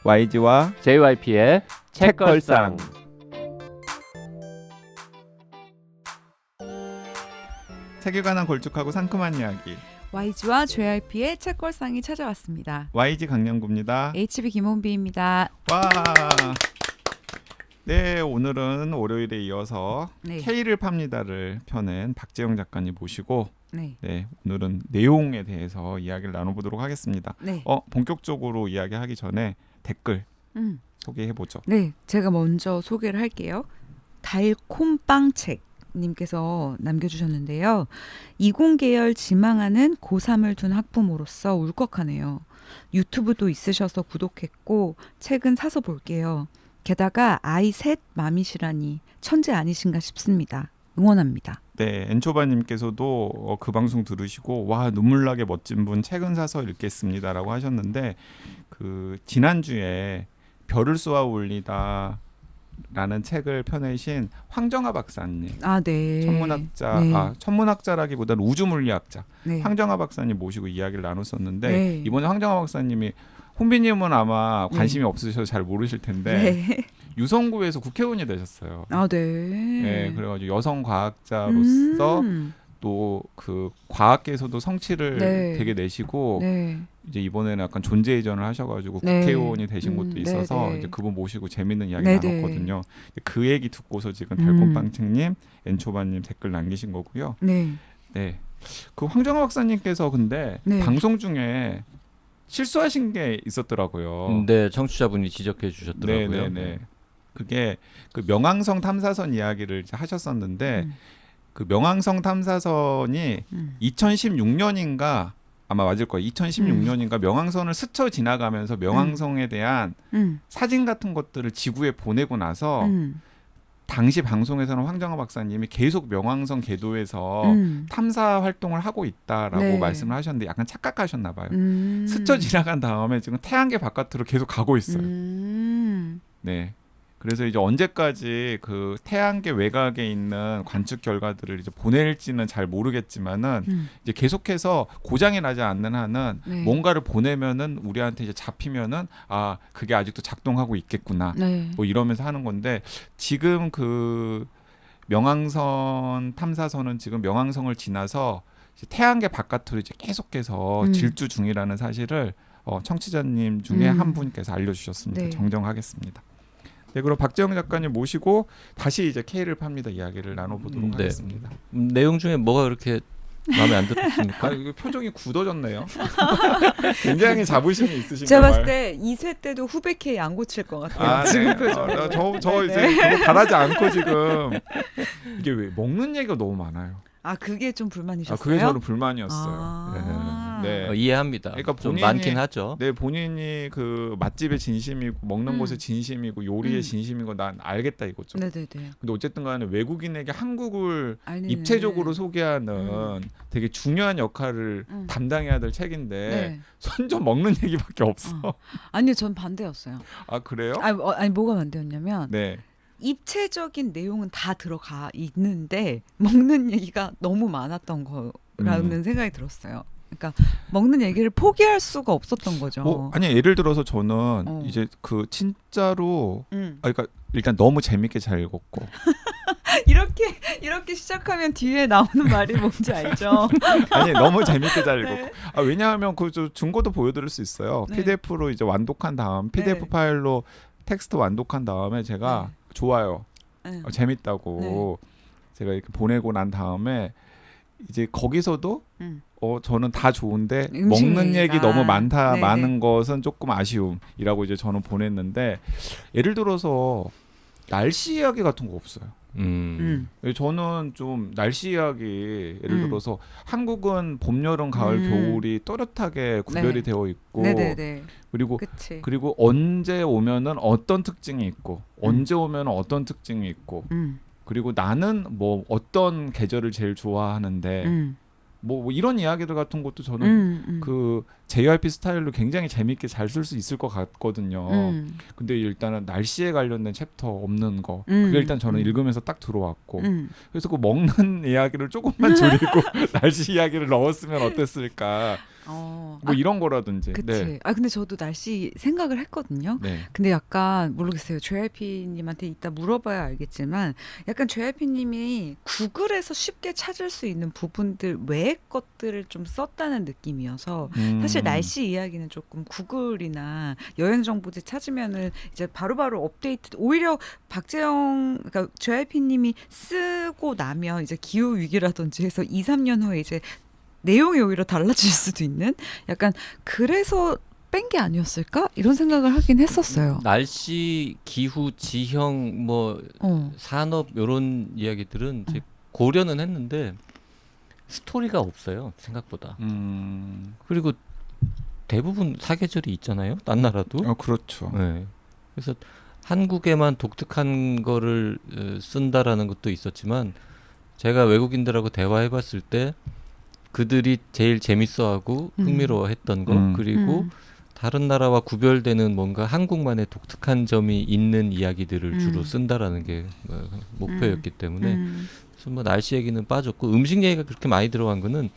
YG와 JYP의 책걸상. 책에 관한 걸쭉하고 상큼한 이야기. YG와 JYP의 책걸상이 찾아왔습니다. YG 강량구입니다. HB 김원비입니다. 와. 네, 오늘은 월요일에 이어서 네. K를 팝니다를 펴낸 박재영 작가님 모시고 네. 네, 오늘은 내용에 대해서 이야기를 나눠보도록 하겠습니다. 네. 본격적으로 이야기하기 전에 댓글 소개해보죠. 네, 제가 먼저 소개를 할게요. 달콤빵책 님께서 남겨주셨는데요. 20 계열 지망하는 고3을 둔 학부모로서 울컥하네요. 유튜브도 있으셔서 구독했고 책은 사서 볼게요. 게다가 아이 셋 맘이시라니 천재 아니신가 싶습니다. 응원합니다. 네, 엔초바님께서도 그 방송 들으시고 와 눈물나게 멋진 분 책은 사서 읽겠습니다라고 하셨는데 그 지난주에 별을 쏘아 올리다 라는 책을 펴내신 황정아 박사님, 네. 천문학자, 네. 천문학자라기보다는 우주물리학자 네. 황정아 박사님 모시고 이야기를 나눴었는데 네. 이번에 황정아 박사님이 혼비님은 아마 관심이 없으셔서 잘 모르실 텐데 네. 유성구에서 국회의원이 되셨어요. 네. 네, 그래가지고 여성 과학자로서 또 그 과학계에서도 성취를 네. 되게 내시고 네. 이제 이번에는 약간 존재 이전을 하셔가지고 네. 국회의원이 되신 것도 있어서 네. 이제 그분 모시고 재밌는 이야기 네. 나눴거든요. 그 얘기 듣고서 지금 달콤빵책님, 엔초바님 댓글 남기신 거고요. 네. 네, 그 황정아 박사님께서 근데 네. 방송 중에 실수하신 게 있었더라고요. 네, 청취자분이 지적해 주셨더라고요. 네. 그게 그 명왕성 탐사선 이야기를 이제 하셨었는데 그 명왕성 탐사선이 2016년인가 아마 맞을 거예요. 2016년인가 명왕선을 스쳐 지나가면서 명왕성에 대한 사진 같은 것들을 지구에 보내고 나서 당시 방송에서는 황정아 박사님이 계속 명왕성 궤도에서 탐사 활동을 하고 있다라고 네. 말씀을 하셨는데 약간 착각하셨나 봐요. 스쳐 지나간 다음에 지금 태양계 바깥으로 계속 가고 있어요. 네. 그래서 이제 언제까지 그 태양계 외곽에 있는 관측 결과들을 이제 보낼지는 잘 모르겠지만은 이제 계속해서 고장이 나지 않는 한은 네. 뭔가를 보내면은 우리한테 이제 잡히면은 그게 아직도 작동하고 있겠구나. 네. 뭐 이러면서 하는 건데 지금 그 명왕선 탐사선은 지금 명왕성을 지나서 이제 태양계 바깥으로 이제 계속해서 질주 중이라는 사실을 청취자님 중에 한 분께서 알려주셨습니다. 네. 정정하겠습니다. 네, 그럼 박재영 작가님 모시고 다시 이제 K를 팝니다 이야기를 나눠보도록 하겠습니다. 내용 중에 뭐가 그렇게 마음에 안 들었습니까? 이거 표정이 굳어졌네요. 굉장히 자부심이 있으신가요? 제가 봤을 때 2세 때도 후배 K 안 고칠 것 같아요. 지금 표정. 저 이제 그거 바라지 않고 지금 이게 왜 먹는 얘기가 너무 많아요. 그게 좀 불만이셨어요? 그게 저는 불만이었어요. 네. 이해합니다. 그러니까 좀 본인이, 많긴 하죠. 네, 본인이 그 맛집의 진심이고 먹는 곳의 진심이고 요리의 진심이고 난 알겠다 이거죠. 네네네. 근데 어쨌든 간에 외국인에게 한국을 아니네. 입체적으로 소개하는 되게 중요한 역할을 담당해야 될 책인데 네. 선전 먹는 얘기밖에 없어. 아니요, 전 반대였어요. 그래요? 아니 뭐가 반대였냐면 네. 입체적인 내용은 다 들어가 있는데 먹는 얘기가 너무 많았던 거라는 생각이 들었어요. 그러니까 먹는 얘기를 포기할 수가 없었던 거죠. 아니 예를 들어서 저는 이제 그 진짜로 그러니까 일단 너무 재밌게 잘 읽었고 이렇게 시작하면 뒤에 나오는 말이 뭔지 알죠? 아니 너무 재밌게 잘 읽었고 네. 왜냐하면 그 중고도 보여드릴 수 있어요. 네. PDF로 이제 완독한 다음 PDF 네. 파일로 텍스트 완독한 다음에 제가 좋아요, 네. 재밌다고 제가 이렇게 보내고 난 다음에 이제 거기서도 저는 다 좋은데 먹는 얘기 너무 많은 것은 조금 아쉬움이라고 이제 저는 보냈는데 예를 들어서 날씨 이야기 같은 거 없어요. 저는 좀 날씨 이야기 예를 들어서 한국은 봄, 여름, 가을, 겨울이 또렷하게 구별이 되어 있고 네네네. 그리고 언제 오면은 어떤 특징이 있고 언제 오면은 어떤 특징이 있고 그리고 나는 뭐 어떤 계절을 제일 좋아하는데 뭐 이런 이야기들 같은 것도 저는 그 JYP 스타일로 굉장히 재밌게 잘 쓸 수 있을 것 같거든요. 근데 일단은 날씨에 관련된 챕터 없는 거 그게 일단 저는 읽으면서 딱 들어왔고 그래서 그 먹는 이야기를 조금만 줄이고 날씨 이야기를 넣었으면 어땠을까 뭐 이런 거라든지. 그치. 네. 근데 저도 날씨 생각을 했거든요. 네. 근데 약간 모르겠어요. JYP님한테 이따 물어봐야 알겠지만 약간 JYP님이 구글에서 쉽게 찾을 수 있는 부분들 외의 것들을 좀 썼다는 느낌이어서 사실 날씨 이야기는 조금 구글이나 여행 정보지 찾으면은 이제 바로바로 업데이트. 오히려 박재영 그러니까 JYP님이 쓰고 나면 이제 기후 위기라든지 해서 2, 3년 후에 이제 내용이 오히려 달라질 수도 있는 약간 그래서 뺀 게 아니었을까 이런 생각을 하긴 했었어요. 날씨, 기후, 지형, 뭐 산업 이런 이야기들은 이제 고려는 했는데 스토리가 없어요 생각보다. 그리고 대부분 사계절이 있잖아요. 딴 나라도. 그렇죠. 네. 그래서 한국에만 독특한 거를 쓴다라는 것도 있었지만 제가 외국인들하고 대화해봤을 때 그들이 제일 재밌어하고 흥미로워했던 거 그리고 다른 나라와 구별되는 뭔가 한국만의 독특한 점이 있는 이야기들을 주로 쓴다라는 게 목표였기 때문에 그래서 뭐 날씨 얘기는 빠졌고 음식 얘기가 그렇게 많이 들어간 거는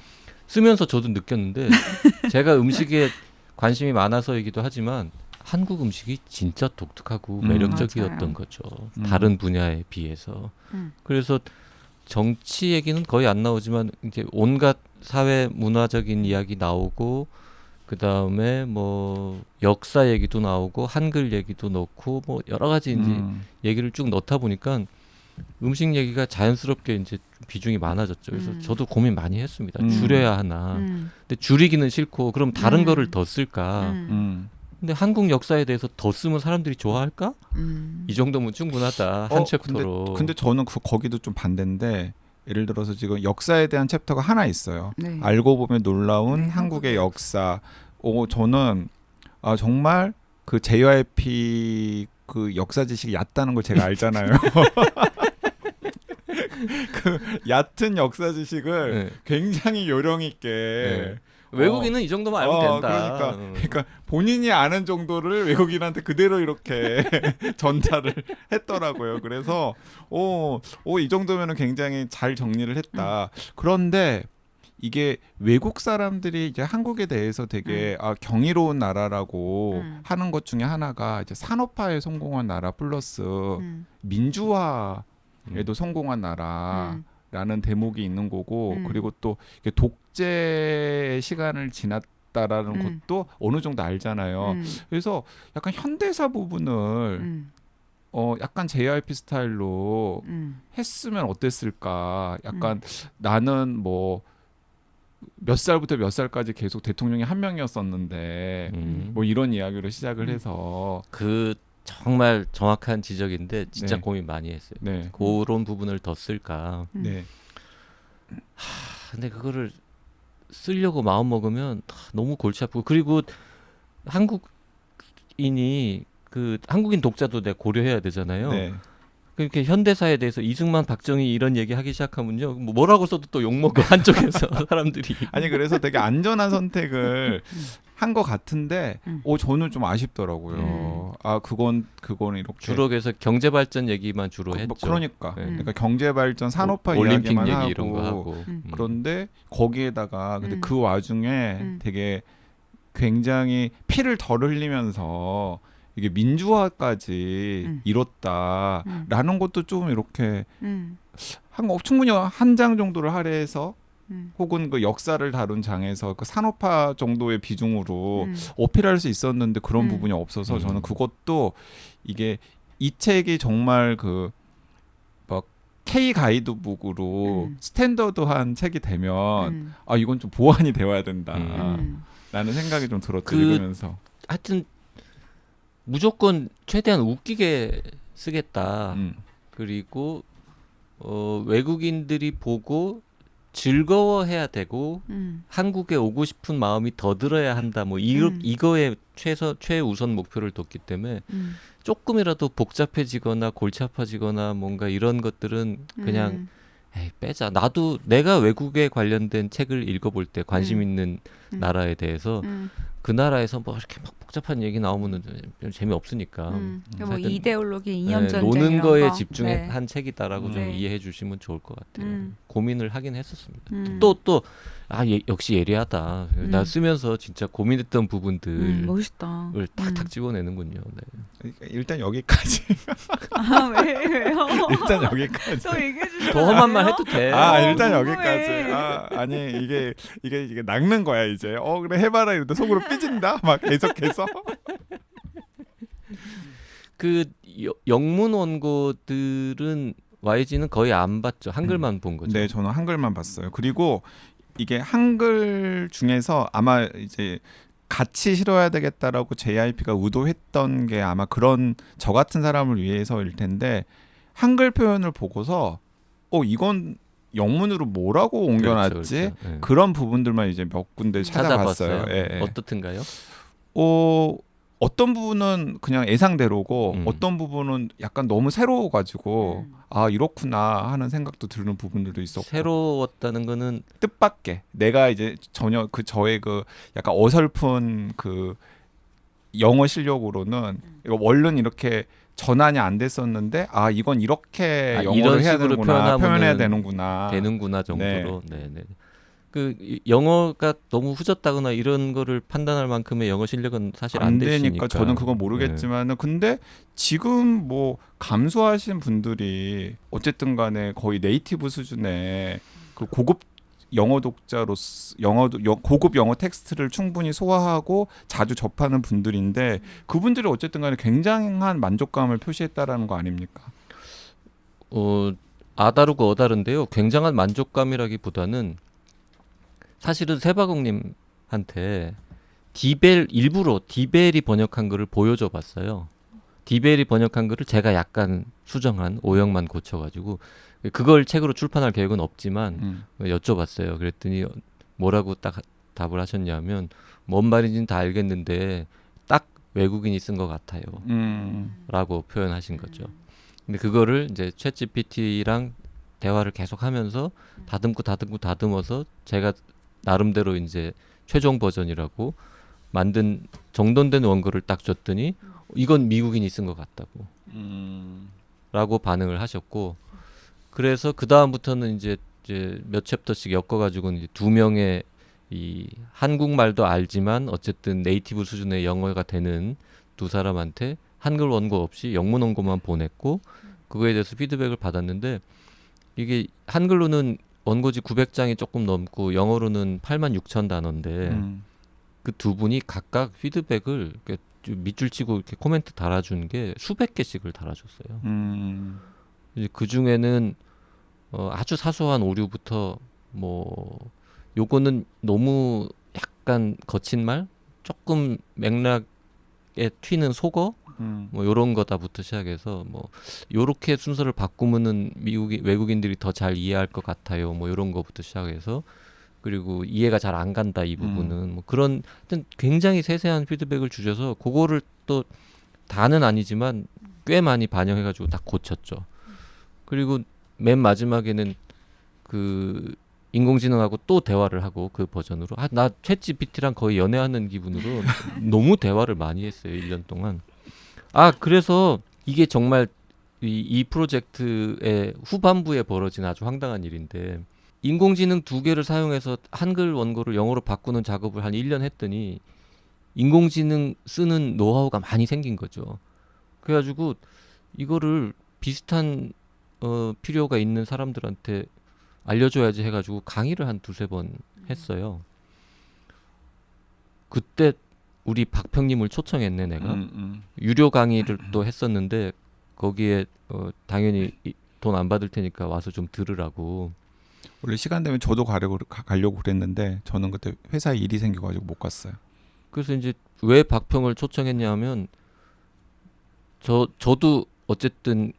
쓰면서 저도 느꼈는데 제가 음식에 관심이 많아서이기도 하지만 한국 음식이 진짜 독특하고 매력적이었던 맞아요. 거죠. 다른 분야에 비해서. 그래서 정치 얘기는 거의 안 나오지만 이제 온갖 사회 문화적인 이야기 나오고 그 다음에 뭐 역사 얘기도 나오고 한글 얘기도 넣고 뭐 여러 가지 이제 얘기를 쭉 넣다 보니까 음식 얘기가 자연스럽게 이제 비중이 많아졌죠. 그래서 저도 고민 많이 했습니다. 줄여야 하나. 근데 줄이기는 싫고 그럼 다른 거를 더 쓸까. 근데 한국 역사에 대해서 더 쓰면 사람들이 좋아할까? 이 정도면 충분하다. 한 챕터로. 근데 저는 거기도 좀 반대인데 예를 들어서 지금 역사에 대한 챕터가 하나 있어요. 네. 알고 보면 놀라운 한국의 역사. 저는 정말 그 JYP 그 역사 지식이 얕다는 걸 제가 알잖아요. 그 얕은 역사 지식을 굉장히 요령 있게 외국인은 이 정도만 알면 된다. 그러니까 본인이 아는 정도를 외국인한테 그대로 이렇게 전달을 했더라고요. 그래서 이 정도면은 굉장히 잘 정리를 했다. 그런데 이게 외국 사람들이 이제 한국에 대해서 되게 경이로운 나라라고 하는 것 중에 하나가 이제 산업화에 성공한 나라 플러스 민주화에도 성공한 나라. 라는 대목이 있는 거고 그리고 또 독재 시간을 지났다라는 것도 어느 정도 알잖아요. 그래서 약간 현대사 부분을 약간 JYP 스타일로 했으면 어땠을까. 약간 나는 뭐 몇 살부터 몇 살까지 계속 대통령이 한 명이었었는데 뭐 이런 이야기로 시작을 해서 그 정말 정확한 지적인데 진짜 네. 고민 많이 했어요. 네. 그런 부분을 더 쓸까. 네. 근데 그거를 쓰려고 마음 먹으면 너무 골치 아프고 그리고 한국인이 그 한국인 독자도 내가 고려해야 되잖아요. 네. 그렇게 현대사에 대해서 이승만, 박정희 이런 얘기 하기 시작하면요, 뭐라고 써도 또 욕 먹어 한쪽에서 사람들이. 아니 그래서 되게 안전한 선택을 한 것 같은데, 저는 좀 아쉽더라고요. 그건 이렇게 주로 그래서 경제 발전 얘기만 주로 했죠. 그러니까, 네. 그러니까 경제 발전, 산업화 올림픽 이야기만 얘기 하고, 이런 거 하고. 그런데 거기에다가 근데 그 와중에 되게 굉장히 피를 덜 흘리면서 이게 민주화까지 이뤘다라는 것도 좀 이렇게 충분히 한 장 정도를 할애해서 혹은 그 역사를 다룬 장에서 그 산업화 정도의 비중으로 어필할 수 있었는데 그런 부분이 없어서 저는 그것도 이게 이 책이 정말 그 막 K 가이드북으로 스탠더드한 책이 되면 이건 좀 보완이 되어야 된다라는 생각이 좀 들었죠. 읽으면서. 하여튼 무조건 최대한 웃기게 쓰겠다. 그리고 외국인들이 보고 즐거워해야 되고 한국에 오고 싶은 마음이 더 들어야 한다. 뭐 이거에 최우선 목표를 뒀기 때문에 조금이라도 복잡해지거나 골치 아파지거나 뭔가 이런 것들은 그냥 에이, 빼자. 나도 내가 외국에 관련된 책을 읽어볼 때 관심 있는 나라에 대해서 그 나라에서 뭐 이렇게 막 복잡한 얘기 나오면은 좀 재미없으니까 뭐 이데올로기, 이념 전쟁 노는 이런 거에 거. 집중한 책이다라고 좀 네. 이해해 주시면 좋을 것 같아요. 고민을 하긴 했었습니다. 음. 또 역시 예리하다. 나 쓰면서 진짜 고민했던 부분들을 멋있다. 탁탁 집어내는군요. 네. 일단 여기까지. 왜요? 일단 여기까지. 더 얘기해 주세요. 더 험한 말 해도 돼. 일단 궁금해. 여기까지. 아니 이게 낚는 거야 이제. 그래 해봐라 이러다 속으로 삐진다. 막 계속해서. 그 영문 원고들은 YG는 거의 안 봤죠. 한글만 본 거죠. 네, 저는 한글만 봤어요. 그리고 이게 한글 중에서 아마 이제 같이 실어야 되겠다라고 JYP가 의도했던 게 아마 그런 저 같은 사람을 위해서일 텐데 한글 표현을 보고서 이건 영문으로 뭐라고 옮겨놨지? 그렇죠. 네. 그런 부분들만 이제 몇 군데 찾아봤어요. 예. 어떻든가요? 어떤 부분은 그냥 예상대로고 어떤 부분은 약간 너무 새로워가지고 이렇구나 하는 생각도 드는 부분들도 있었고 새로웠다는 거는 뜻밖의 내가 이제 전혀 저의 약간 어설픈 영어 실력으로는 이거 원래는 이렇게 전환이 안 됐었는데 이건 이렇게 영어를 이런 해야 식으로 되는구나 표현해야 되는구나 정도로 네. 영어가 너무 후졌다거나 이런 거를 판단할 만큼의 영어 실력은 사실 안 되시니까 되니까 저는 그건 모르겠지만은 근데 지금 감수하신 분들이 어쨌든 간에 거의 네이티브 수준의 고급 영어 독자로서 고급 영어 텍스트를 충분히 소화하고 자주 접하는 분들인데 그분들이 어쨌든 간에 굉장한 만족감을 표시했다라는 거 아닙니까? 아다르고 어다른데요. 굉장한 만족감이라기보다는 사실은 세바공님한테 일부러 디벨이 번역한 글을 보여줘 봤어요. 디벨이 번역한 글을 제가 약간 수정한 오역만 고쳐가지고 그걸 책으로 출판할 계획은 없지만 여쭤봤어요. 그랬더니 뭐라고 딱 답을 하셨냐면 뭔 말인지는 다 알겠는데 딱 외국인이 쓴 것 같아요. 라고 표현하신 거죠. 근데 그거를 이제 챗GPT랑 대화를 계속하면서 다듬어서 제가 나름대로 이제 최종 버전이라고 만든 정돈된 원고를 딱 줬더니 이건 미국인이 쓴 것 같다고 라고 반응을 하셨고 그래서 그 다음부터는 이제 몇 챕터씩 엮어가지고 이제 2명의 이 한국말도 알지만 어쨌든 네이티브 수준의 영어가 되는 두 사람한테 한글 원고 없이 영문 원고만 보냈고 그거에 대해서 피드백을 받았는데 이게 한글로는 원고지 900장이 조금 넘고 영어로는 86,000단어인데 그 두 분이 각각 피드백을 밑줄 치고 이렇게 코멘트 달아준 게 수백 개씩을 달아줬어요. 이제 그 중에는 아주 사소한 오류부터 요거는 너무 약간 거친 말, 조금 맥락에 튀는 속어, 요런 거다부터 시작해서 요렇게 순서를 바꾸면은 외국인들이 더 잘 이해할 것 같아요. 요런 거부터 시작해서 그리고 이해가 잘 안 간다 이 부분은 그런 하여튼 굉장히 세세한 피드백을 주셔서 그거를 또 다는 아니지만 꽤 많이 반영해가지고 다 고쳤죠. 그리고 맨 마지막에는 인공지능하고 또 대화를 하고 그 버전으로 나 챗GPT랑 거의 연애하는 기분으로 너무 대화를 많이 했어요. 1년 동안. 그래서 이게 정말 이 프로젝트의 후반부에 벌어진 아주 황당한 일인데 인공지능 2개를 사용해서 한글 원고를 영어로 바꾸는 작업을 한 1년 했더니 인공지능 쓰는 노하우가 많이 생긴 거죠. 그래가지고 이거를 비슷한 필요가 있는 사람들한테 알려줘야지 해가지고 강의를 한 2-3번 했어요. 그때 우리 박평님을 초청했네 내가. 유료 강의를 또 했었는데 거기에 당연히 돈 안 받을 테니까 와서 좀 들으라고. 원래 시간 되면 저도 가려고 그랬는데 저는 그때 회사에 일이 생겨가지고 못 갔어요. 그래서 이제 왜 박평을 초청했냐면 저도 어쨌든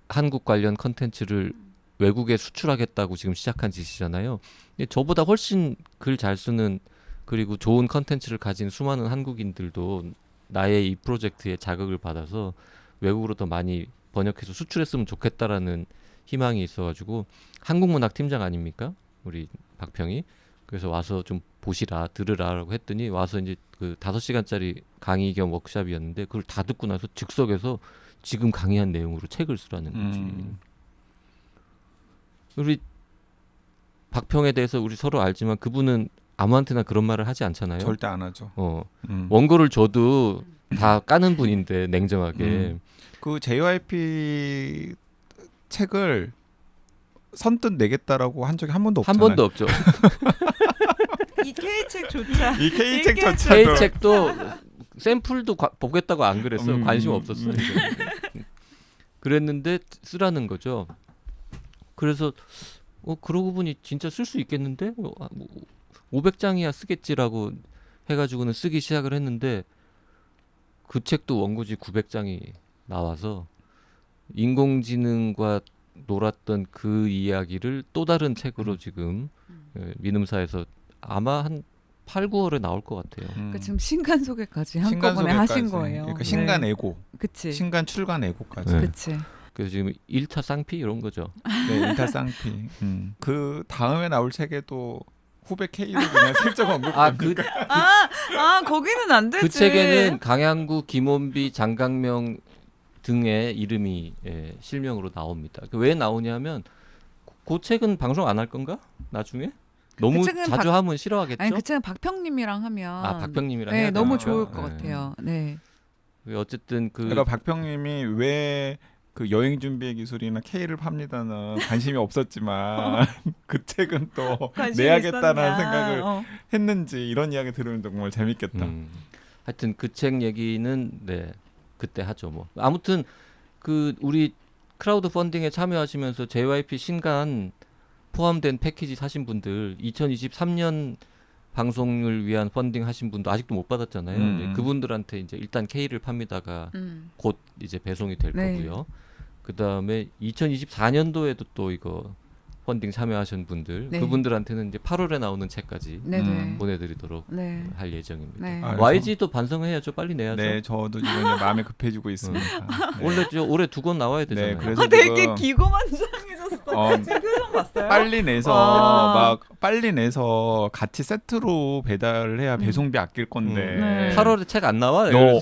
한국 관련 컨텐츠를 외국에 수출하겠다고 지금 시작한 짓이잖아요. 저보다 훨씬 글 잘 쓰는 그리고 좋은 컨텐츠를 가진 수많은 한국인들도 나의 이 프로젝트에 자극을 받아서 외국으로 더 많이 번역해서 수출했으면 좋겠다라는 희망이 있어가지고 한국문학 팀장 아닙니까? 우리 박평이. 그래서 와서 좀 보시라 들으라라고 했더니 와서 이제 5시간짜리 강의 겸 워크숍이었는데 그걸 다 듣고 나서 즉석에서 지금 강의한 내용으로 책을 쓰라는 거지. 우리 박평에 대해서 우리 서로 알지만 그분은 아무한테나 그런 말을 하지 않잖아요. 절대 안 하죠. 원고를 줘도 다 까는 분인데 냉정하게. 그 JYP 책을 선뜻 내겠다라고 한 적이 한 번도 없잖아요. 한 번도 없죠. 이 K책조차 이 K책조차도 K책도 샘플도 보겠다고 안 그랬어요. 관심 없었어요. 그랬는데 쓰라는 거죠. 그래서 그러고 보니 진짜 쓸 수 있겠는데 500장이야 쓰겠지라고 해가지고는 쓰기 시작을 했는데 그 책도 원고지 900장이 나와서 인공지능과 놀았던 그 이야기를 또 다른 책으로 지금 민음사에서 아마 한 8, 9월에 나올 것 같아요. 그러니까 지금 신간 소개까지 신간 한꺼번에 소개까지. 하신 거예요. 그러니까 신간 네. 애고, 그치. 신간 출간 애고까지. 네. 그치. 그래서 지금 1타 쌍피 이런 거죠. 네, 인타 쌍피. 그 다음에 나올 책에도 후배 K로 그냥 슬쩍 언급됩니다. 거기는 안 되지. 그 책에는 강양구, 김원비, 장강명 등의 이름이 실명으로 나옵니다. 왜 나오냐면 그 책은 방송 안 할 건가? 나중에? 너무 책은 자주 하면 싫어하겠죠? 아니 그 책은 박평님이랑 하면 박평님이랑 네, 해야 너무 되니까. 좋을 것 같아요. 네. 어쨌든 그러니까 박평님이 왜 그 여행 준비의 기술이나 K를 팝니다는 관심이 없었지만 그 책은 또 내야겠다는 생각을 했는지 이런 이야기 들으면 정말 재밌겠다. 하여튼 그 책 얘기는 그때 하죠. 뭐 아무튼 그 우리 크라우드 펀딩에 참여하시면서 JYP 신간 포함된 패키지 사신 분들 2023년 방송을 위한 펀딩 하신 분도 아직도 못 받았잖아요. 그분들한테 이제 일단 K를 팝니다가 곧 이제 배송이 될 거고요. 그다음에 2024년도에도 또 이거 펀딩 참여하신 분들 그분들한테는 이제 8월에 나오는 책까지 보내드리도록 할 예정입니다. 네. YG도 반성해야죠. 빨리 내야죠. 네, 저도 지금 이제 마음에 급해지고 있습니다. 원래 올해 2권 나와야 되잖아요. 네, 그래서 되게 기고만장해졌어. 제 표정 봤어요? 빨리 내서 같이 세트로 배달을 해야 배송비 아낄 건데. 8월에 책 안 나와? 너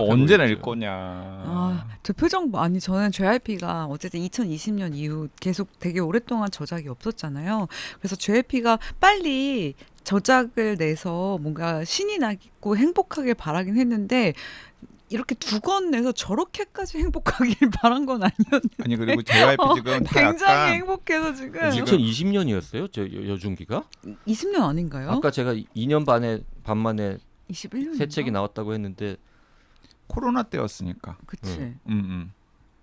언제 낼 거냐? 저 표정 아니 저는 JYP가 어쨌든 2020년 이후 계속 되게 오랫동안 저작이 없었잖아요. 그래서 JYP가 빨리 저작을 내서 뭔가 신이 나고 행복하길 바라긴 했는데 이렇게 2권 내서 저렇게까지 행복하길 바란 건 아니었는데. 아니 그리고 JYP 지금 다 굉장히 약간 행복해서 지금 2020년이었어요? 저 여중기가? 20년 아닌가요? 아까 제가 2년 반 만에 21년 새 책이 나왔다고 했는데 코로나 때였으니까. 그치.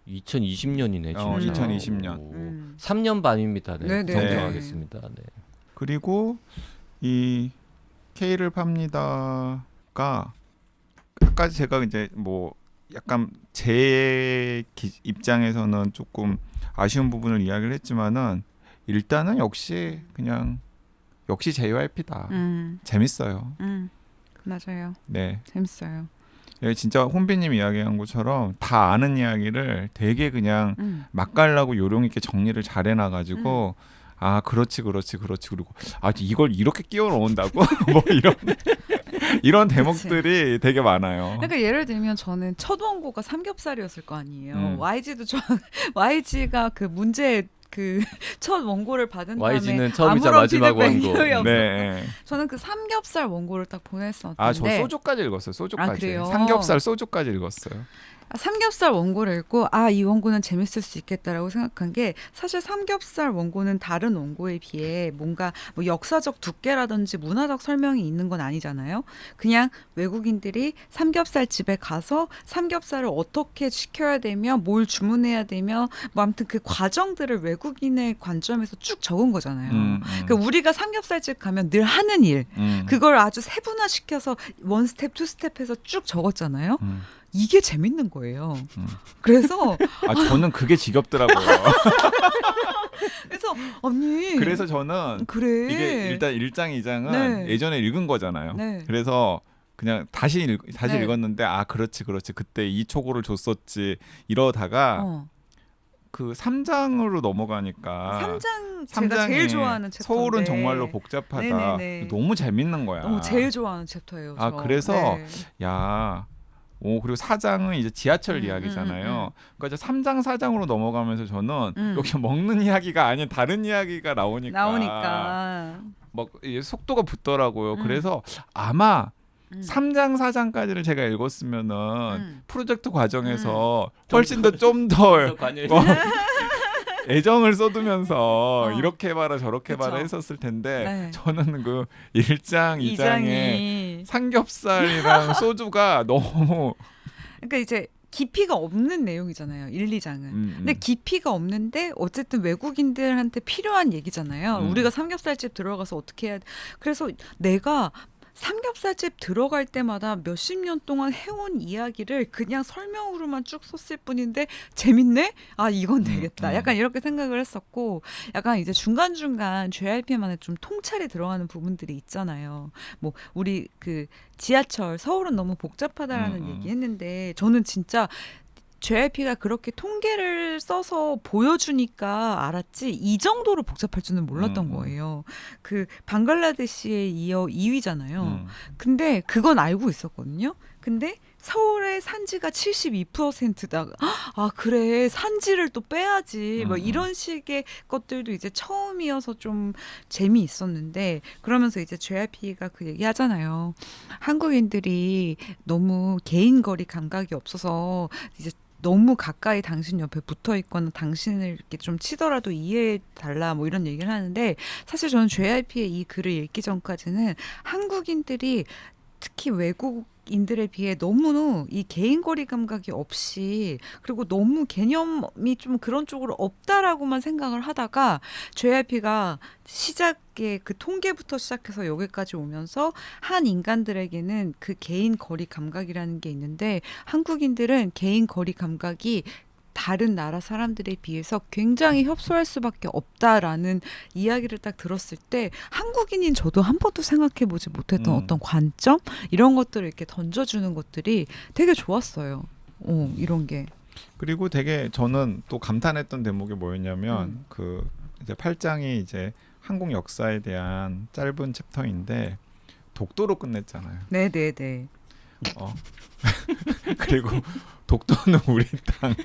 2020년이네 진짜. 2020년. 3년 반입니다. 네. 네네. 정정하겠습니다. 네. 그리고 이 K를 팝니다가 아까 제가 이제 뭐 약간 제 입장에서는 조금 아쉬운 부분을 이야기를 했지만은 일단은 역시 JYP다. 재밌어요. 맞아요. 네. 재밌어요. 진짜 혼비님 이야기한 것처럼 다 아는 이야기를 되게 그냥 맛깔나고 요령 있게 정리를 잘 해놔가지고 그렇지 그리고 이걸 이렇게 끼워 넣는다고 뭐 이런 대목들이 되게 많아요. 그러니까 예를 들면 저는 첫 원고가 삼겹살이었을 거 아니에요. YG가 그 문제 그 첫 원고를 받은 다음에 YG는 처음이자 마지막 원고. 네. 저는 그 삼겹살 원고를 딱 보냈었는데. 저 소주까지 읽었어요. 소주까지. 그래요? 삼겹살 소주까지 읽었어요. 삼겹살 원고를 읽고 이 원고는 재밌을 수 있겠다라고 생각한 게 사실 삼겹살 원고는 다른 원고에 비해 뭔가 뭐 역사적 두께라든지 문화적 설명이 있는 건 아니잖아요. 그냥 외국인들이 삼겹살 집에 가서 삼겹살을 어떻게 시켜야 되며 뭘 주문해야 되며 뭐 아무튼 그 과정들을 외국인의 관점에서 쭉 적은 거잖아요. 그러니까 우리가 삼겹살집 가면 늘 하는 일 그걸 아주 세분화시켜서 원 스텝, 투 스텝해서 쭉 적었잖아요. 이게 재밌는 거예요. 그래서 저는 그게 지겹더라고요. 그래서 언니 그래서 저는 그래. 이게 일단 1장 2장은 예전에 읽은 거잖아요. 그래서 그냥 다시 읽었는데 그렇지 그때 이 초고를 줬었지 이러다가 그 3장으로 넘어가니까 3장 제가 제일 좋아하는 챕터인데 서울은 정말로 복잡하다. 너무 재밌는 거야. 제일 좋아하는 챕터예요. 그래서 야 그리고 4장은 이제 지하철 이야기잖아요. 그러니까 이제 3장 4장으로 넘어가면서 저는 여기 먹는 이야기가 아닌 다른 이야기가 나오니까 막 이게 속도가 붙더라고요. 그래서 아마 3장 4장까지를 제가 읽었으면은 프로젝트 과정에서 훨씬 더 좀 더 애정을 쏟으면서 이렇게 해봐라 저렇게 해봐라 했었을 텐데 네. 저는 그 1장 2장에 삼겹살이랑 소주가 너무 그러니까 이제 깊이가 없는 내용이잖아요. 1, 2장은. 근데 깊이가 없는데 어쨌든 외국인들한테 필요한 얘기잖아요. 우리가 삼겹살집 들어가서 어떻게 해야 돼. 그래서 내가 삼겹살집 들어갈 때마다 몇십 년 동안 해온 이야기를 그냥 설명으로만 쭉 썼을 뿐인데 재밌네? 아 이건 되겠다. 약간 이렇게 생각을 했었고 약간 이제 중간중간 JYP만의 좀 통찰이 들어가는 부분들이 있잖아요. 뭐 우리 그 지하철 서울은 너무 복잡하다라는 얘기 했는데 저는 진짜 JYP가 그렇게 통계를 써서 보여주니까 알았지 이 정도로 복잡할 줄은 몰랐던 거예요. 그 방글라데시에 이어 2위잖아요. 근데 그건 알고 있었거든요. 근데 서울의 산지가 72%다. 아 그래 산지를 또 빼야지. 뭐 이런 식의 것들도 이제 처음이어서 좀 재미있었는데 그러면서 이제 JYP가 그 얘기 하잖아요. 한국인들이 너무 개인 거리 감각이 없어서 이제 너무 가까이 당신 옆에 붙어 있거나 당신을 이렇게 좀 치더라도 이해해 달라 뭐 이런 얘기를 하는데 사실 저는 JYP의 이 글을 읽기 전까지는 한국인들이 특히 외국인들에 비해 너무 이 개인 거리 감각이 없이 그리고 너무 개념이 좀 그런 쪽으로 없다라고만 생각을 하다가 JYP가 시작에 그 통계부터 시작해서 여기까지 오면서 한 인간들에게는 그 개인 거리 감각이라는 게 있는데 한국인들은 개인 거리 감각이 다른 나라 사람들에 비해서 굉장히 협소할 수밖에 없다라는 이야기를 딱 들었을 때 한국인인 저도 한 번도 생각해보지 못했던 어떤 관점 이런 것들을 이렇게 던져주는 것들이 되게 좋았어요. 이런 게. 그리고 되게 저는 또 감탄했던 대목이 뭐였냐면 그 이제 8장이 이제 한국 역사에 대한 짧은 챕터인데 독도로 끝냈잖아요. 네네네. 그리고 독도는 우리 땅.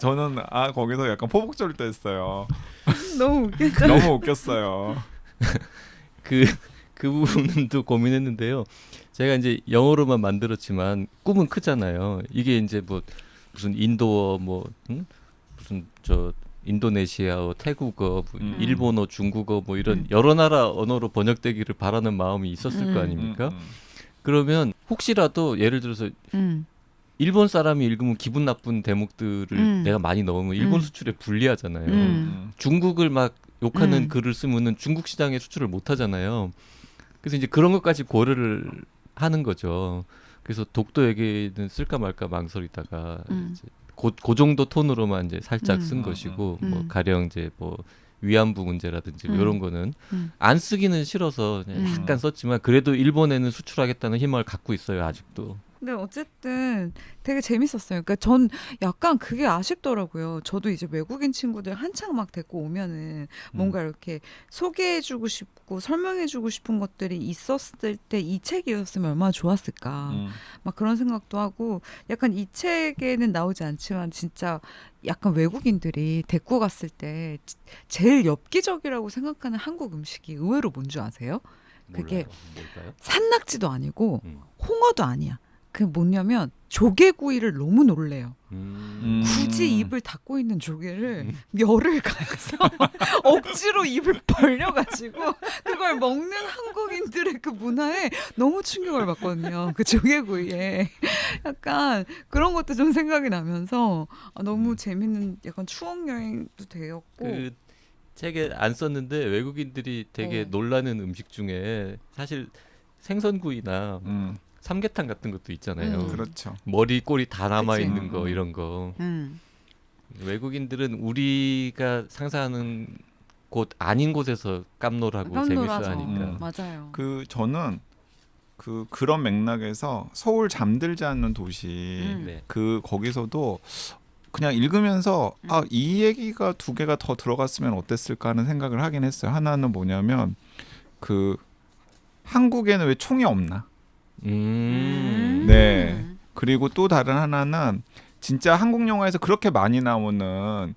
저는 거기서 약간 포복절도했어요. 너무 웃겼죠. 너무 웃겼어요. 그 부분도 고민했는데요. 제가 이제 영어로만 만들었지만 꿈은 크잖아요. 이게 이제 뭐 무슨 인도어 무슨 인도네시아어, 태국어, 일본어, 중국어 뭐 이런 여러 나라 언어로 번역되기를 바라는 마음이 있었을 거 아닙니까? 그러면 혹시라도 예를 들어서 일본 사람이 읽으면 기분 나쁜 대목들을 내가 많이 넣으면 일본 수출에 불리하잖아요. 중국을 막 욕하는 글을 쓰면은 중국 시장에 수출을 못 하잖아요. 그래서 이제 그런 것까지 고려를 하는 거죠. 그래서 독도 얘기는 쓸까 말까 망설이다가 이제 그 정도 톤으로만 이제 살짝 쓴 것이고 뭐 가령 이제 뭐 위안부 문제라든지 이런 거는 안 쓰기는 싫어서 그냥 약간 썼지만 그래도 일본에는 수출하겠다는 희망을 갖고 있어요 아직도. 근데 어쨌든 되게 재밌었어요. 그러니까 전 약간 그게 아쉽더라고요. 저도 이제 외국인 친구들 한창 막 데리고 오면은 뭔가 이렇게 소개해주고 싶고 설명해주고 싶은 것들이 있었을 때 이 책이 있었으면 얼마나 좋았을까. 막 그런 생각도 하고 약간 이 책에는 나오지 않지만 진짜 약간 외국인들이 데리고 갔을 때 제일 엽기적이라고 생각하는 한국 음식이 의외로 뭔지 아세요? 그게 뭘까요? 산낙지도 아니고 홍어도 아니야. 그 뭐냐면 조개구이를 너무 놀래요. 굳이 입을 닫고 있는 조개를 열을 가해서 억지로 입을 벌려가지고 그걸 먹는 한국인들의 그 문화에 너무 충격을 받거든요. 그 조개구이에 약간 그런 것도 좀 생각이 나면서 너무 재밌는 약간 추억 여행도 되었고. 그 책에 안 썼는데 외국인들이 되게 놀라는 음식 중에 사실 생선구이나 삼계탕 같은 것도 있잖아요. 그렇죠. 머리 꼬리 다 남아 그치. 있는 거 이런 거. 외국인들은 우리가 상상하는 곳 아닌 곳에서 깜놀하고 재밌어하니까. 맞아요. 저는 그런 맥락에서 서울 잠들지 않는 도시 네. 거기서도 그냥 읽으면서 이 얘기가 두 개가 더 들어갔으면 어땠을까 하는 생각을 하긴 했어요. 하나는 뭐냐면 한국에는 왜 총이 없나? 음. 네. 그리고 또 다른 하나는 진짜 한국 영화에서 그렇게 많이 나오는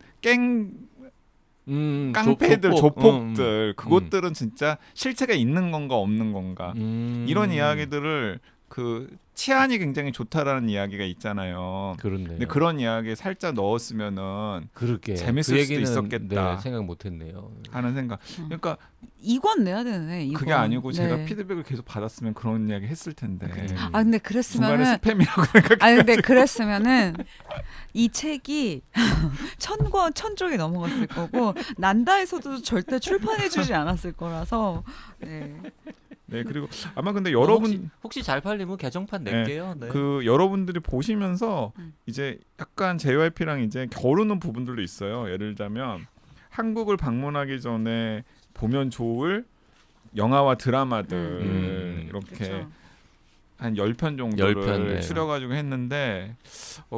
깡패들, 조폭들 그것들은 진짜 실체가 있는 건가 없는 건가 이런 이야기들을 그 치안이 굉장히 좋다라는 이야기가 있잖아요. 그렇네요. 근데 그런 이야기 살짝 넣었으면은 그렇게 재밌을 그 수도 얘기는, 있었겠다. 네, 생각 못했네요. 하는 생각. 그러니까 2권 내야 되네. 2권. 그게 아니고 제가 네. 피드백을 계속 받았으면 그런 이야기 했을 텐데. 아 근데 중간에 그랬으면은 스팸이라고 생각해. 아니 근데 그랬으면은 이 책이 1000쪽이 넘어갔을 거고 난다에서도 절대 출판해주지 않았을 거라서 네. 네 그리고 아마 근데 여러분 혹시 잘 팔리면 개정판 낼게요. 네. 그 여러분들이 보시면서 이제 약간 JYP랑 이제 겨루는 부분들도 있어요. 예를 들자면 한국을 방문하기 전에 보면 좋을 영화와 드라마들 이렇게 그쵸. 한 10편 정도를 10편, 네. 추려가지고 했는데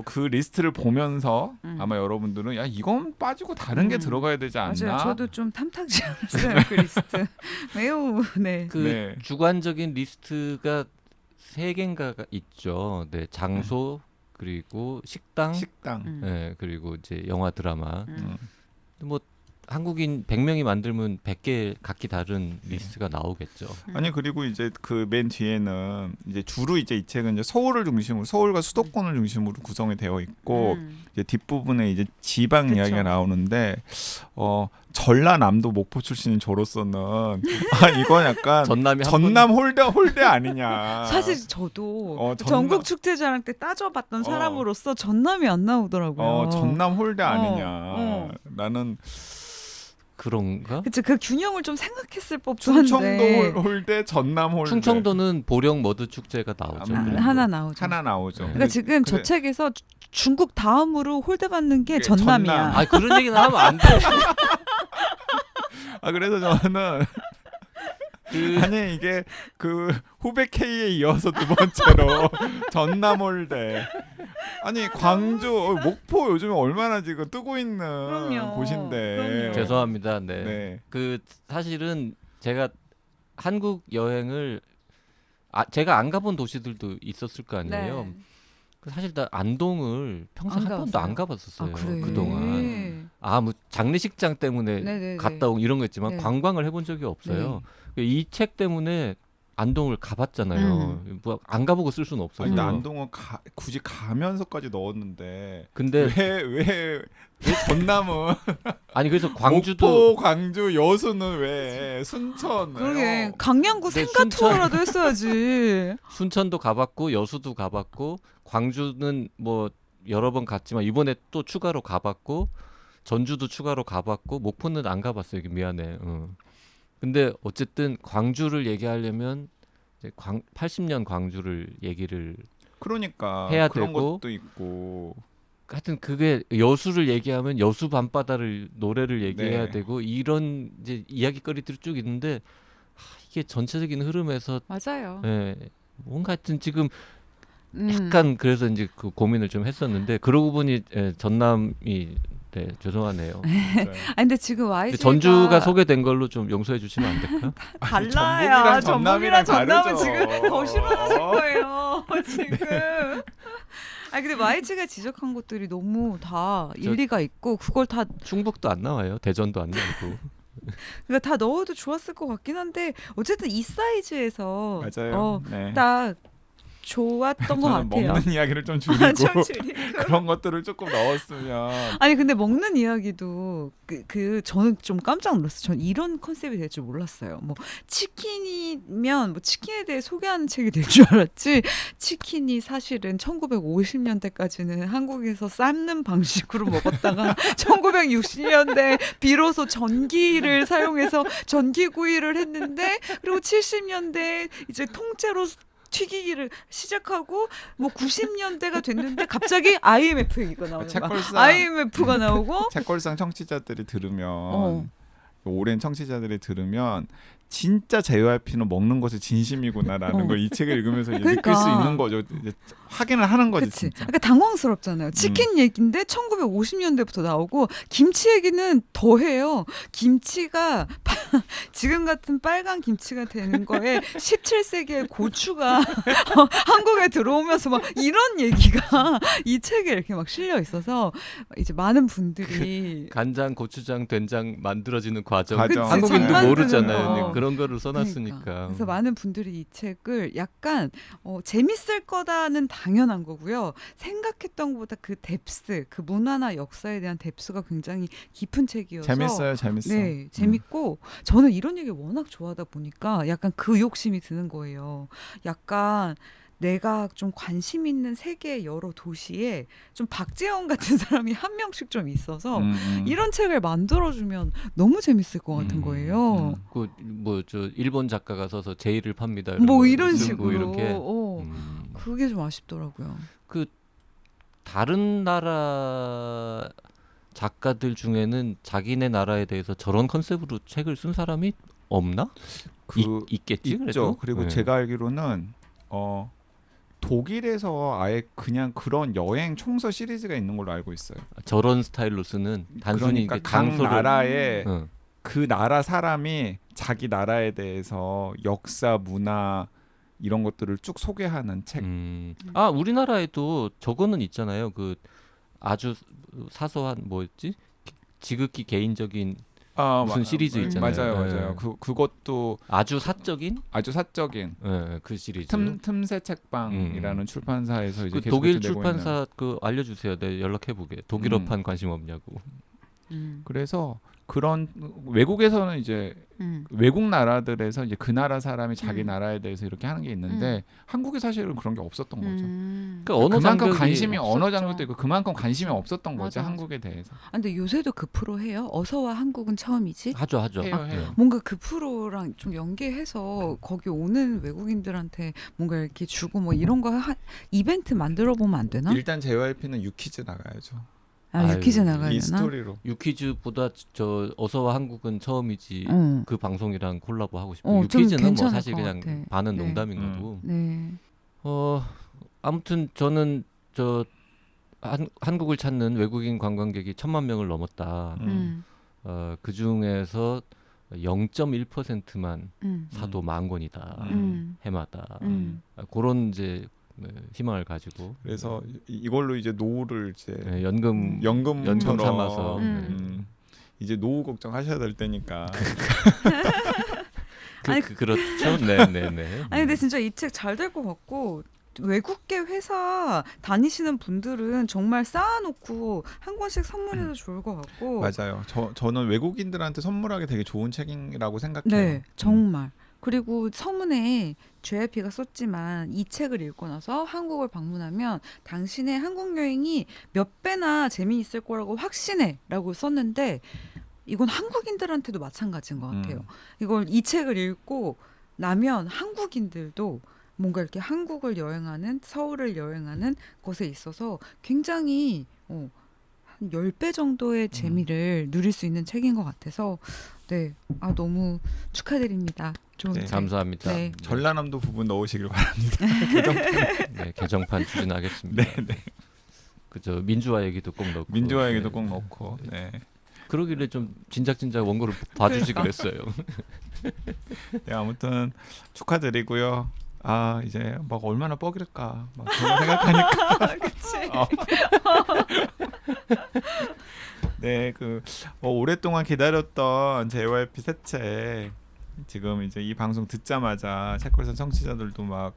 그 리스트를 보면서 아마 여러분들은 야 이건 빠지고 다른 게 들어가야 되지 않나? 맞아요. 저도 좀 탐탁지 않았어요. 그 리스트. 매우 네. 그 네. 주관적인 리스트가 3개인가 있죠. 네, 장소 그리고 식당, 네, 그리고 이제 영화 드라마. 뭐 한국인 100명이 만들면 100개 각기 다른 리스트가 나오겠죠. 아니 그리고 이제 그 맨 뒤에는 이제 주로 이제 이 책은 이제 서울을 중심으로 서울과 수도권을 중심으로 구성이 되어 있고 이제 뒷부분에 이제 지방 그쵸. 이야기가 나오는데 전라남도 목포 출신인 저로서는 이건 약간 전남이 전남 홀대 아니냐. 사실 저도 전남- 전국 축제자랑 때 따져봤던 사람으로서 전남이 안 나오더라고요. 전남 홀대 아니냐. 어. 나는 그런가? 그치 그 균형을 좀 생각했을 법도 한데 충청도 홀대, 전남 홀대. 충청도는 보령 머드 축제가 나오죠. 하나 나오죠. 하나 나오죠. 그러니까 지금 저 책에서 중국 다음으로 홀대 받는 게 전남이야. 전남. 아 그런 얘기는 하면 안 돼. 그래서 저는 아니 이게 그 후배 K에 이어서 두 번째로 전남 홀대. 아니 광주, 목포 요즘에 얼마나 지금 뜨고 있는 그럼요. 곳인데. 그럼요. 죄송합니다. 네. 네. 그 사실은 제가 한국 여행을 제가 안 가본 도시들도 있었을 거 아니에요. 네. 그 사실 나 안동을 평소 안 한 번도 안 가봤어요? 가봤었어요. 그래. 그동안. 뭐 장례식장 때문에 네네네. 갔다 온 이런 거 있지만 네. 관광을 해본 적이 없어요. 이 책 때문에 안동을 가봤잖아요. 뭐 안 가보고 쓸 수는 없어요. 아니 나 안동은 굳이 가면서까지 넣었는데 근데 왜 전남은 아니 그래서 광주도 목포, 광주, 여수는 왜 순천 그러게 강양구 네, 생가 투어라도 했어야지. 순천도 가봤고 여수도 가봤고 광주는 뭐 여러 번 갔지만 이번에 또 추가로 가봤고 전주도 추가로 가봤고 목포는 안 가봤어요. 이게 미안해. 근데 어쨌든 광주를 얘기하려면 이제 80년 광주를 얘기를 그러니까 해야 그런 되고 것도 있고 하여튼 그게 여수를 얘기하면 여수 밤바다를 노래를 얘기해야 네. 되고 이런 이제 이야기거리들이 쭉 있는데 이게 전체적인 흐름에서 맞아요. 뭔가 하여튼 지금 약간 그래서 이제 그 고민을 좀 했었는데 그러고 보니 전남이 네, 죄송하네요. 아니 근데 지금 YG가 전주가 소개된 걸로 좀 용서해 주시면 안 될까요? 달라요. 전북이랑 전남은 다르죠. 지금 더 싫어하실 거예요. 지금. 아니 근데 YG가 지적한 것들이 너무 다 일리가 있고 그걸 다 충북도 안 나와요. 대전도 안 나오고. 그러니까 다 넣어도 좋았을 것 같긴 한데 어쨌든 이 사이즈에서 맞아요. 네. 딱 좋았던 것 저는 같아요. 먹는 이야기를 좀 줄이고 좀 줄이고. 그런 것들을 조금 넣었으면. 아니 근데 먹는 이야기도 저는 좀 깜짝 놀랐어요. 전 이런 컨셉이 될 줄 몰랐어요. 뭐 치킨이면 뭐 치킨에 대해 소개하는 책이 될 줄 알았지. 치킨이 사실은 1950년대까지는 한국에서 삶는 방식으로 먹었다가 1960년대 비로소 전기를 사용해서 전기구이를 했는데 그리고 70년대 이제 통째로 튀기기를 시작하고 뭐 90년대가 됐는데 갑자기 IMF 얘기가 나오는 거야. IMF가 나오고 책걸상 청취자들이 들으면 오랜 청취자들이 들으면 진짜 JYP는 먹는 것에 진심이구나라는 걸 이 책을 읽으면서 이제 그러니까. 느낄 수 있는 거죠. 이제 확인을 하는 거지. 그치. 진짜. 그러니까 당황스럽잖아요. 치킨 얘기인데 1950년대부터 나오고 김치 얘기는 더해요. 김치가 지금 같은 빨간 김치가 되는 거에 17세기의 고추가 한국에 들어오면서 막 이런 얘기가 이 책에 이렇게 막 실려 있어서 이제 많은 분들이 간장, 고추장, 된장 만들어지는 과정. 그치, 한국인도 장 모르잖아요. 만드는 거. 근데 그런 거를 써놨으니까. 그러니까. 그래서 많은 분들이 이 책을 약간 재밌을 거다는 당연한 거고요. 생각했던 것보다 그 뎁스, 그 문화나 역사에 대한 뎁스가 굉장히 깊은 책이어서 재밌어. 네, 재밌고 저는 이런 얘기 워낙 좋아하다 보니까 약간 그 욕심이 드는 거예요. 약간 내가 좀 관심 있는 세계의 여러 도시에 좀 박재원 같은 사람이 한 명씩 좀 있어서 이런 책을 만들어주면 너무 재밌을 것 같은 거예요. 그 뭐 저 일본 작가가 써서 제의를 팝니다. 뭐 거 이런 쓰고 식으로. 이렇게. 그게 좀 아쉽더라고요. 그 다른 나라 작가들 중에는 자기네 나라에 대해서 저런 컨셉으로 책을 쓴 사람이 없나? 있겠지. 있죠. 그래도? 그리고 네. 제가 알기로는 독일에서 아예 그냥 그런 여행 총서 시리즈가 있는 걸로 알고 있어요. 저런 스타일로 쓰는 단순히 그러니까 이게 각 장소를 나라에 응. 그 나라 사람이 자기 나라에 대해서 역사, 문화 이런 것들을 쭉 소개하는 책. 아 우리나라에도 저거는 있잖아요. 그 아주 사소한 뭐였지? 지극히 개인적인 무슨 시리즈 있잖아요. 맞아요. 그것도 아주 사적인 아주 사적인 그 시리즈. 틈새 책방이라는 출판사에서 이제 그 계속 독일 내고 출판사 있는. 그 알려주세요. 내 연락해 보게. 독일어판 관심 없냐고. 그래서 그런 외국에서는 이제 외국 나라들에서 이제 그 나라 사람이 자기 나라에 대해서 이렇게 하는 게 있는데 한국에 사실은 그런 게 없었던 거죠. 그러니까 언어 그만큼 장벽이 관심이 언어 없었죠. 장벽도 있고 그만큼 관심이 없었던 거죠. 맞아. 한국에 대해서. 근데 요새도 그 프로 해요? 어서와 한국은 처음이지? 하죠. 해요. 뭔가 그 프로랑 좀 연계해서 거기 오는 외국인들한테 뭔가 이렇게 주고 뭐 이런 거 이벤트 만들어 보면 안 되나? 일단 JYP는 유퀴즈 나가야죠. 유퀴즈 아유, 나가야 이 되나? 스토리로. 유퀴즈보다 저 어서와 한국은 처음이지 그 방송이랑 콜라보 하고 싶어요. 좀 유퀴즈는 뭐 괜찮을 사실 것 그냥 같아. 반은 네. 농담인 거고. 네. 아무튼 저는 저 한국을 찾는 외국인 관광객이 1,000만 명을 넘었다. 그 중에서 0.1%만 사도 만 권이다. 해마다. 그런 이제 희망을 가지고. 그래서 이걸로 이제 노후를 이제 연금 연금처럼 삼아서. 이제 노후 걱정하셔야 될 때니까. 아니, 그렇죠. 네네네. 아니 근데 진짜 이 책 잘 될 것 같고 외국계 회사 다니시는 분들은 정말 쌓아놓고 한 권씩 선물해도 좋을 것 같고. 맞아요. 저는 외국인들한테 선물하기 되게 좋은 책이라고 생각해요. 네, 정말. 그리고 서문에 JYP가 썼지만 이 책을 읽고 나서 한국을 방문하면 당신의 한국 여행이 몇 배나 재미있을 거라고 확신해라고 썼는데 이건 한국인들한테도 마찬가지인 것 같아요. 이걸 이 책을 읽고 나면 한국인들도 뭔가 이렇게 한국을 여행하는 서울을 여행하는 것에 있어서 굉장히 한 10배 정도의 재미를 누릴 수 있는 책인 것 같아서 네, 너무 축하드립니다. 좋은 책. 감사합니다. 네. 전라남도 부분 넣으시길 바랍니다. 네, 개정판 추진하겠습니다. 네. 그저 민주화 얘기도 꼭 넣고. 민주화 얘기도 꼭 넣고. 네. 그러길래 좀 진작 원고를 봐주지 그랬어요. 네, 아무튼 축하드리고요. 이제 막 얼마나 뻐길까 막 그런 생각하니까. 그치. 네, 오랫동안 기다렸던 JYP 새 책 지금 이제 이 방송 듣자마자 책걸선 청취자들도 막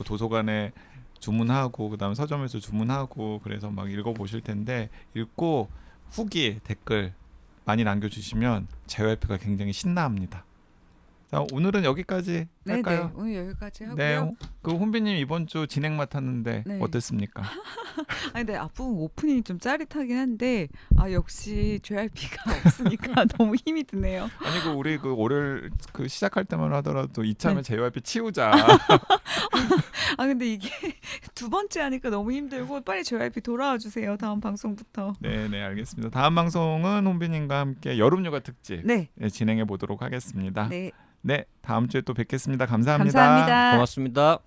도서관에 주문하고 그다음에 서점에서 주문하고 그래서 막 읽어보실 텐데 읽고 후기 댓글 많이 남겨주시면 JYP가 굉장히 신나합니다. 자, 오늘은 여기까지 할까요? 네, 오늘 여기까지 하고요. 네, 혼비님 이번 주 진행 맡았는데 네. 어땠습니까? 근데 앞부분 오프닝이 좀 짜릿하긴 한데 역시 JYP가 없으니까 너무 힘이 드네요. 아니 우리 월요일 시작할 때만 하더라도 이참에 JYP 치우자. 근데 이게 두 번째 하니까 너무 힘들고 빨리 JYP 돌아와 주세요. 다음 방송부터. 네, 알겠습니다. 다음 방송은 혼비님과 함께 여름휴가 특집 네. 진행해 보도록 하겠습니다. 네. 네, 다음 주에 또 뵙겠습니다. 감사합니다. 감사합니다. 고맙습니다.